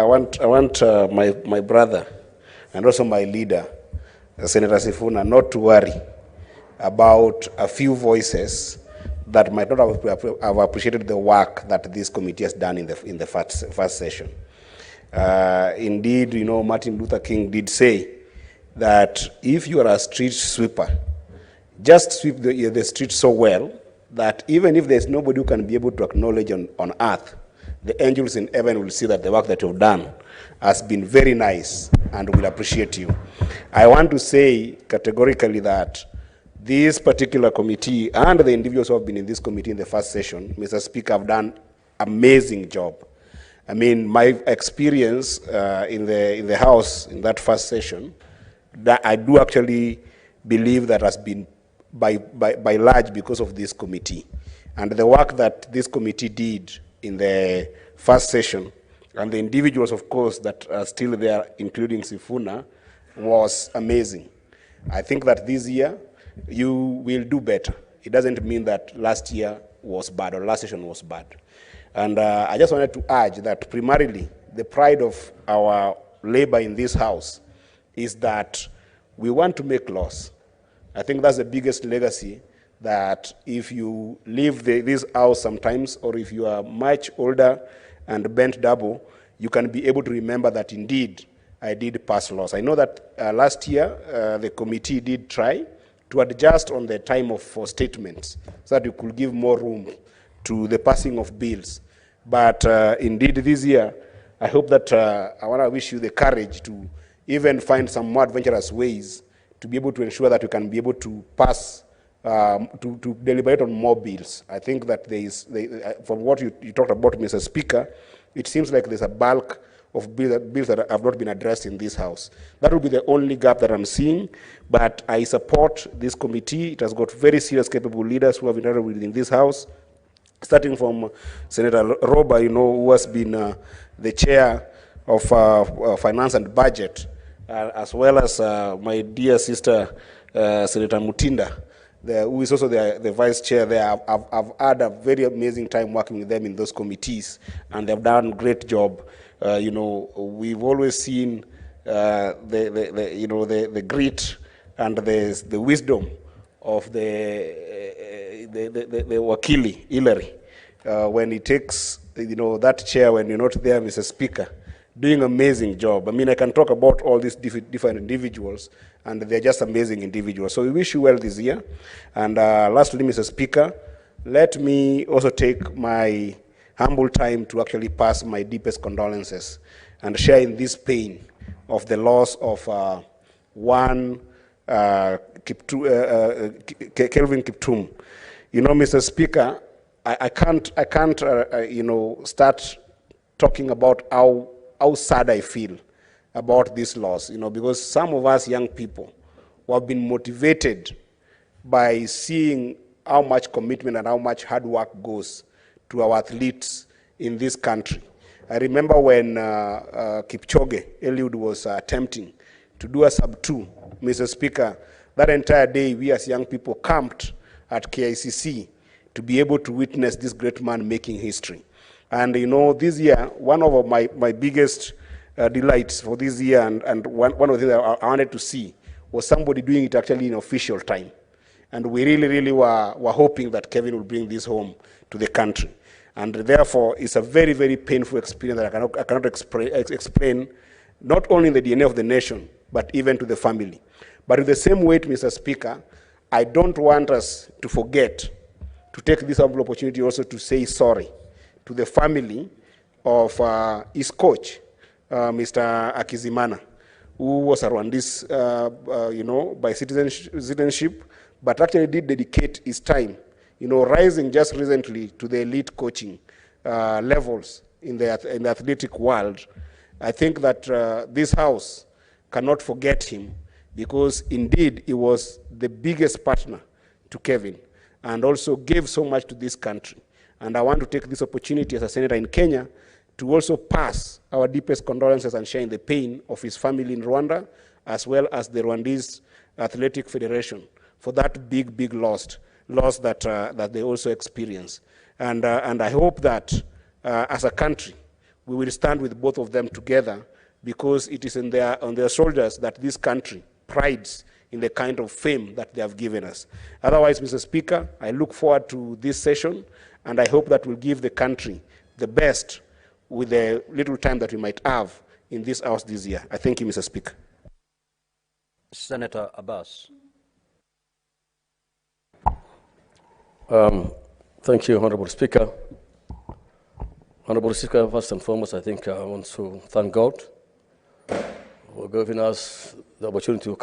want my brother and also my leader, Senator Sifuna, not to worry about a few voices that might not have appreciated the work that this committee has done in the first session. Indeed, you know, Martin Luther King did say that if you are a street sweeper, just sweep the street so well that even if there's nobody who can be able to acknowledge on earth, the angels in heaven will see that the work that you've done has been very nice and will appreciate you. I want to say categorically that this particular committee and the individuals who have been in this committee in the first session, Mr. Speaker, have done amazing job. I mean, my experience in the House in that first session, that I do actually believe that has been by large because of this committee. And the work that this committee did in the first session, and the individuals, of course, that are still there, including Sifuna, was amazing. I think that this year, you will do better. It doesn't mean that last year was bad or last session was bad. And I just wanted to urge that primarily the pride of our labor in this House is that we want to make laws. I think that's the biggest legacy, that if you leave this House sometimes, or if you are much older and bent double, you can be able to remember that indeed I did pass laws. I know that last year the committee did try to adjust on the time for statements so that you could give more room to the passing of bills. But indeed this year, I hope that I want to wish you the courage to even find some more adventurous ways to be able to ensure that you can be able to pass, to deliberate on more bills. I think that there is, from what you talked about, Mr. Speaker, it seems like there's a bulk of bills that have not been addressed in this House. That will be the only gap that I'm seeing, but I support this committee. It has got very serious, capable leaders who have been involved within this House, starting from Senator Roba, you know, who has been the chair of Finance and Budget, as well as my dear sister, Senator Mutinda, who is also the vice chair there. I've had a very amazing time working with them in those committees, and they've done a great job. You know, we've always seen the grit and the wisdom of the Wakili, Hillary, when he takes, you know, that chair when you're not there, Mr. Speaker, doing amazing job. I mean, I can talk about all these different individuals, and they're just amazing individuals. So we wish you well this year. And lastly, Mr. Speaker, let me also take my humble time to actually pass my deepest condolences and share in this pain of the loss of Kelvin Kiptum. You know, Mr. Speaker, I can't you know, start talking about how sad I feel about this loss, you know, because some of us young people who have been motivated by seeing how much commitment and how much hard work goes to our athletes in this country. I remember when Kipchoge, Eliud, was attempting to do a sub-2, Mr. Speaker, that entire day we as young people camped at KICC to be able to witness this great man making history. And you know, this year, one of my biggest delights for this year, and one of the things I wanted to see was somebody doing it actually in official time. And we really were hoping that Kevin will bring this home to the country. And therefore, it's a very, very painful experience that I cannot explain, not only in the DNA of the nation, but even to the family. But in the same weight, Mr. Speaker, I don't want us to forget to take this humble opportunity also to say sorry to the family of his coach, Mr. Akizimana, who was a Rwandese, you know, by citizenship, but actually did dedicate his time, you know, rising just recently to the elite coaching levels in the athletic world. I think that this House cannot forget him, because indeed he was the biggest partner to Kevin and also gave so much to this country. And I want to take this opportunity as a senator in Kenya to also pass our deepest condolences and share in the pain of his family in Rwanda, as well as the Rwandese Athletic Federation, for that big loss that they also experience. And I hope that as a country, we will stand with both of them together, because it is on their shoulders that this country prides in the kind of fame that they have given us. Otherwise, Mr. Speaker, I look forward to this session, and I hope that will give the country the best with the little time that we might have in this House this year. I thank you, Mr. Speaker. Senator Abbas. Thank you, Honorable Speaker. Honorable Speaker, first and foremost, I think I want to thank God for giving us the opportunity to